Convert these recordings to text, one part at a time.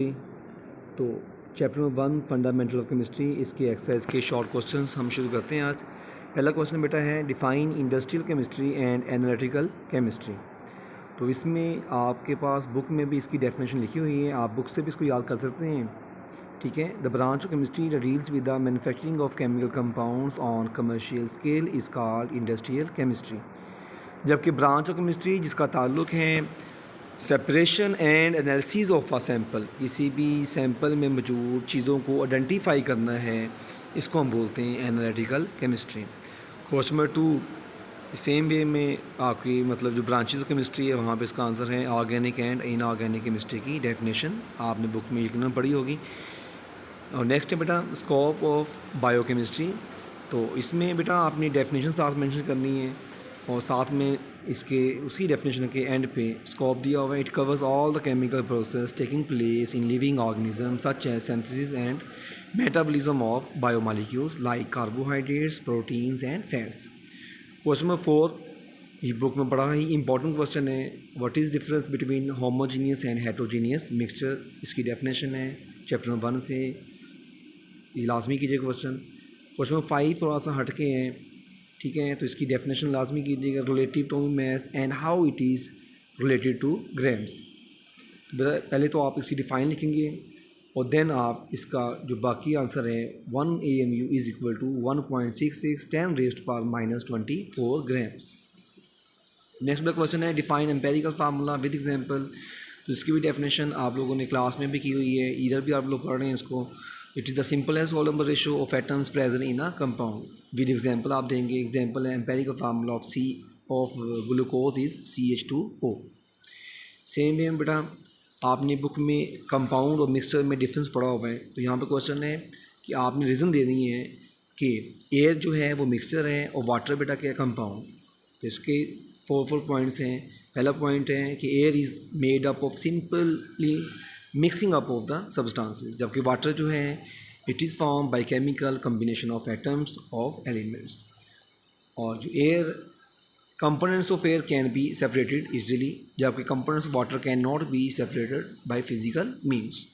तो chapter number 1 fundamental of chemistry, इसकी exercise के शॉर्ट क्वेश्चंस हम शुरू करते हैं आज। पहला क्वेश्चन बेटा है define industrial chemistry and analytical chemistry. तो इसमें आपके पास बुक में भी इसकी डेफिनेशन लिखी हुई है, आप बुक से भी इसको याद कर सकते हैं। ठीक है, the branch of chemistry that deals with the manufacturing of chemical compounds on commercial scale is called industrial chemistry. जबकि ब्रांच ऑफ केमिस्ट्री जिसका ताल्लुक है separation and analysis of a sample, किसी भी सैम्पल में मौजूद चीज़ों को आइडेंटिफाई करना है, इसको हम बोलते हैं analytical chemistry. Question number 2 same way में आपकी मतलब जो ब्रांचेस ऑफ केमिस्ट्री है वहाँ पे इसका आंसर है ऑर्गेनिक एंड इनऑर्गेनिक केमिस्ट्री की डेफिनेशन आपने बुक में यकीनन पढ़ी होगी। और नेक्स्ट है बेटा स्कोप ऑफ बायोकेमिस्ट्री। तो इसमें बेटा आपने डेफिनेशन साथ मेंशन करनी है और साथ में इसके उसी डेफिनेशन के एंड पे स्कोप दिया हुआ है। It covers all the chemical process taking place in living organism such as synthesis and metabolism of biomolecules like carbohydrates, proteins and fats. Question number 4 इस बुक में बड़ा ही इंपॉर्टेंट क्वेश्चन है, what is difference between homogeneous and heterogeneous mixture. इसकी definition है chapter number 1 से, ये लाजमी कीजिए क्वेश्चन। क्वेश्चन नंबर 5 थोड़ा सा हटके हैं, ठीक है, तो इसकी डेफिनेशन लाजमी कीजिएगा, relative to mass and how it is related to grams. पहले तो आप इसकी डिफ़ाइन लिखेंगे और देन आप इसका जो बाकी आंसर है 1 AMU is equal to 1.66 10⁻⁻24 grams. Next वाला क्वेश्चन है define empirical formula with example. तो इसकी भी डेफिनेशन आप लोगों ने क्लास में भी की हुई है, इधर भी आप लोग पढ़ रहे हैं इसको। It is the simplest whole number ratio of atoms present in a compound. With example आप देंगे, एग्जांपल है empirical formula of C of glucose is CH2O। Same way में बेटा आपने बुक में कंपाउंड और मिक्सचर में डिफरेंस पढ़ा हुआ है, तो यहाँ पे क्वेश्चन है कि आपने रीज़न देनी है कि एयर जो है वो मिक्सचर है और वाटर बेटा क्या है कंपाउंड। तो इसके 4 पॉइंट्स हैं। पहला पॉइंट है कि air is made up of simply mixing up of the substances, जबकि वाटर जो है it is form by chemical combination of atoms of elements. और जो air components of air can be separated easily, जबकि components of water can not be separated by physical means.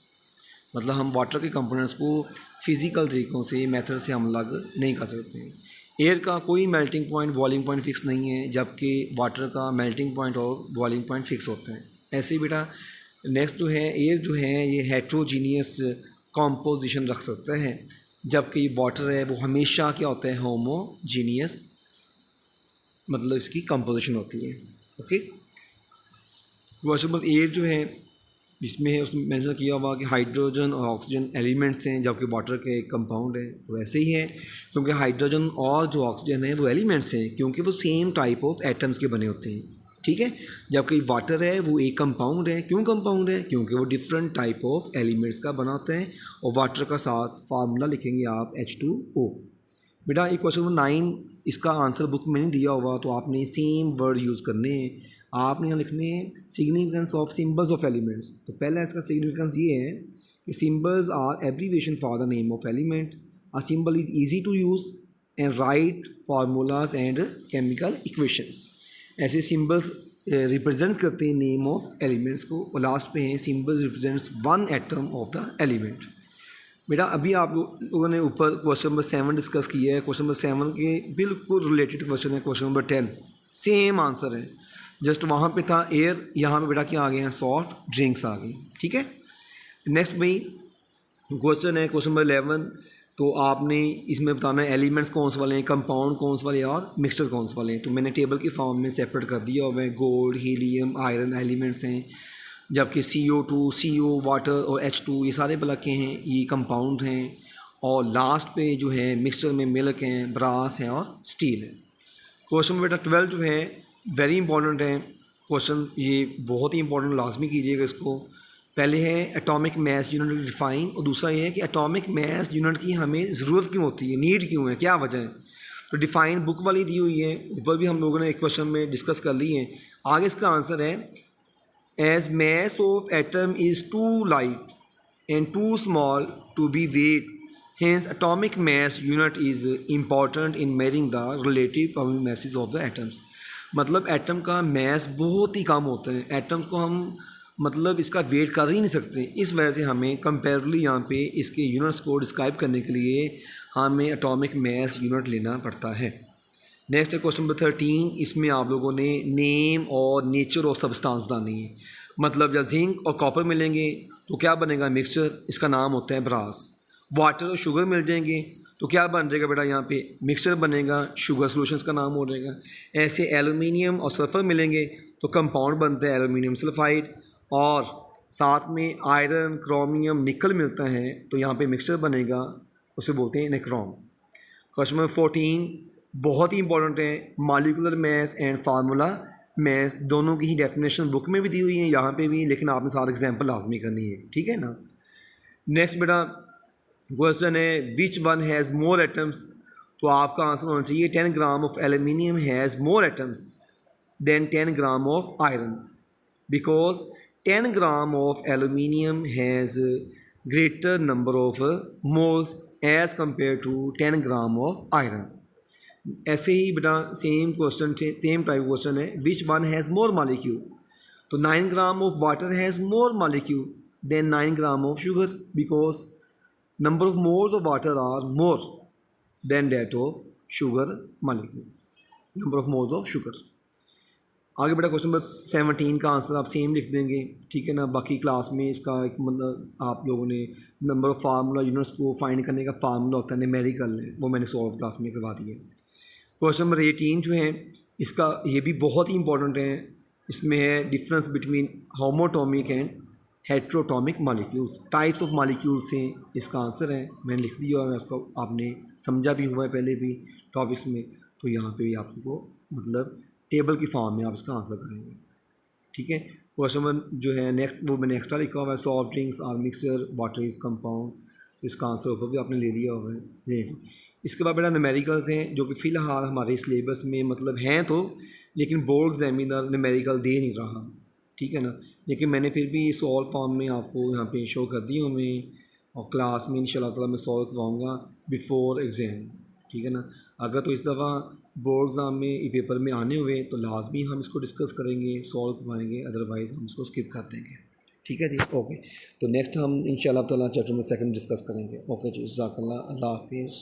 मतलब हम water के components को physical तरीक़ों से method से हम अलग नहीं कर सकते हैं। एयर का कोई melting point boiling point fix नहीं है, जबकि वाटर का मेल्टिंग पॉइंट और बॉइलिंग पॉइंट फिक्स होते हैं। ऐसे ही बेटा नेक्स्ट जो है एयर जो है ये हेट्रोजीनियस कॉम्पोजिशन रख सकता है, जबकि वाटर है वो हमेशा क्या होता है होमोजीनियस, मतलब इसकी कंपोजिशन होती है। ओके, क्वेश्चन नंबर 8 जो है इसमें उसमें मेंशन किया हुआ कि हाइड्रोजन और ऑक्सीजन एलिमेंट्स हैं, जबकि वाटर के एक कंपाउंड है। तो वैसे ही है, क्योंकि हाइड्रोजन और जो ऑक्सीजन है वो एलिमेंट्स हैं, क्योंकि वो सेम टाइप ऑफ एटम्स के बने होते हैं। ठीक है, जबकि वाटर है वो एक कंपाउंड है। क्यों कंपाउंड है? क्योंकि वो डिफरेंट टाइप ऑफ एलिमेंट्स का बना होता है। और वाटर का साथ फार्मूला लिखेंगे आप H2O। बेटा ये क्वेश्चन नंबर 9 इसका आंसर बुक में नहीं दिया हुआ, तो आपने सेम वर्ड यूज़ करने हैं। आपने यहाँ लिखने हैं significance of symbols of elements. तो पहला इसका सिग्निफिकेंस ये है कि symbols are abbreviation for the name of element. A symbol is easy to use and write formulas and chemical equations. ऐसे सिम्बल्स रिप्रेजेंट करते हैं नेम ऑफ एलिमेंट्स को। और लास्ट पे हैं symbols represents one atom of the element. बेटा अभी आप लोगों ने ऊपर क्वेश्चन नंबर 7 डिस्कस किया है। क्वेश्चन नंबर 7 के बिल्कुल रिलेटेड क्वेश्चन है क्वेश्चन नंबर 10, सेम आंसर है। जस्ट वहाँ पे था एयर, यहाँ पे बेटा क्या आ गए हैं सॉफ्ट ड्रिंक्स आ गई। ठीक है, नेक्स्ट भाई क्वेश्चन है क्वेश्चन नंबर 11। तो आपने इसमें बताना है एलिमेंट्स कौन से वाले हैं, कंपाउंड कौन से वाले हैं और मिक्सचर कौन से वाले हैं। तो मैंने टेबल की फॉर्म में सेपरेट कर दिया हुआ है। गोल्ड, हीलियम, आयरन एलिमेंट्स हैं, जबकि CO2, CO, वाटर और H2 ये सारे बला के हैं, ये कंपाउंड हैं। और लास्ट पे जो है मिक्सचर में मिल्क हैं, ब्रास हैं और स्टील है। क्वेश्चन बेटा 12 जो है वेरी इंपॉर्टेंट है क्वेश्चन, ये बहुत ही इंपॉर्टेंट, लाजमी कीजिएगा इसको। पहले है एटॉमिक मास यूनिट डिफाइन, और दूसरा ये है कि एटॉमिक मास यूनिट की हमें ज़रूरत क्यों होती है, नीड क्यों है, क्या वजह है। तो डिफाइन बुक वाली दी हुई है, ऊपर भी हम लोगों ने एक क्वेश्चन में डिस्कस कर ली है। आगे इसका आंसर है as mass of atom is too light and too small to be weighed, hence atomic mass unit is important in measuring the relative atomic masses of the atoms। मतलब atom का mess बहुत ही कम होता है। Atoms को हम मतलब इसका wait कर ही नहीं सकते। इस वजह से हमें कंपेरेटिवली यहाँ पे इसके यूनिट्स को डिस्क्राइब करने के लिए हमें एटॉमिक मास यूनिट लेना पड़ता है। नेक्स्ट है क्वेश्चन नंबर 13। इसमें आप लोगों ने नेम और नेचर ऑफ सब्सटेंस बतानी है। मतलब जब जिंक और कॉपर मिलेंगे तो क्या बनेगा मिक्सचर, इसका नाम होता है ब्रास। वाटर और शुगर मिल जाएंगे तो क्या बन जाएगा बेटा, यहाँ पे मिक्सचर बनेगा, शुगर सॉल्यूशंस का नाम हो जाएगा। ऐसे एल्यूमिनियम और सल्फर मिलेंगे तो कंपाउंड बनता है एल्यूमिनियम सल्फाइड। और साथ में आयरन, क्रोमियम, निकल मिलता है तो यहाँ पे मिक्सचर बनेगा, उसे बोलते हैं निक्रोम। क्वेश्चन नंबर 14 बहुत ही इंपॉर्टेंट है। Molecular mass and formula mass दोनों की ही डेफिनेशन बुक में भी दी हुई है, यहाँ पे भी, लेकिन आपने साथ एग्जांपल लाजमी करनी है, ठीक है ना। नेक्स्ट बेटा क्वेश्चन है which one has more atoms. तो आपका आंसर होना चाहिए 10 gram of aluminium has more atoms than 10 gram of iron, because 10 gram of aluminium has greater number of moles as compared to 10 gram of iron. ऐसे ही बेटा same question, same type question है which one has more molecule. तो 9 gram of water has more molecule than 9 gram of sugar, because number of moles of water are more than that of sugar molecule, number of moles of sugar। आगे बेटा question number 17 का answer आप same लिख देंगे, ठीक है ना। बाकी क्लास में इसका एक मतलब आप लोगों ने नंबर ऑफ फार्मूला यूनिट्स को फाइंड करने का फार्मूला होता है न्यूमेरिकल है, वो मैंने सॉल्व क्लास में करवा दिया। क्वेश्चन नंबर 18 जो है इसका ये भी बहुत ही इंपॉर्टेंट है। इसमें है difference between homoatomic and heteroatomic molecules, types of molecules से इसका आंसर है। मैंने लिख दिया और उसको आपने समझा भी हुआ है पहले भी टॉपिक्स में, तो यहाँ पे भी आपको मतलब टेबल की फॉर्म में आप इसका आंसर करेंगे, ठीक है। क्वेश्चन जो है नेक्स्ट वो मैंने एक्स्ट्रा लिखा हुआ है, soft drinks are mixture water is compound, तो इसका आंसर ऊपर भी आपने ले लिया हुआ है। इसके बाद बेटा न्यूमेरिकल्स हैं जो कि फ़िलहाल हमारे सिलेबस में मतलब हैं तो, लेकिन बोर्ड एग्जामिनर न्यूमेरिकल दे नहीं रहा, ठीक है ना। लेकिन मैंने फिर भी सॉल्व फॉर्म में आपको यहाँ पे शो कर दी हूँ मैं, और क्लास में इंशाल्लाह ताला मैं सॉल्व करवाऊँगा बिफोर एग्ज़ाम, ठीक है ना। अगर तो इस दफ़ा बोर्ड एग्ज़ाम में ये पेपर में आने हुए तो लाजमी हम इसको डिस्कस करेंगे, सॉल्व करवाएंगे, अदरवाइज़ हम इसको स्किप कर देंगे, ठीक है जी। ओके, तो नेक्स्ट हम इंशाल्लाह ताला चैप्टर नंबर 2 डिस्कस करेंगे। ओके जी, जज़ाकल्लाह, अल्लाह हाफिज़।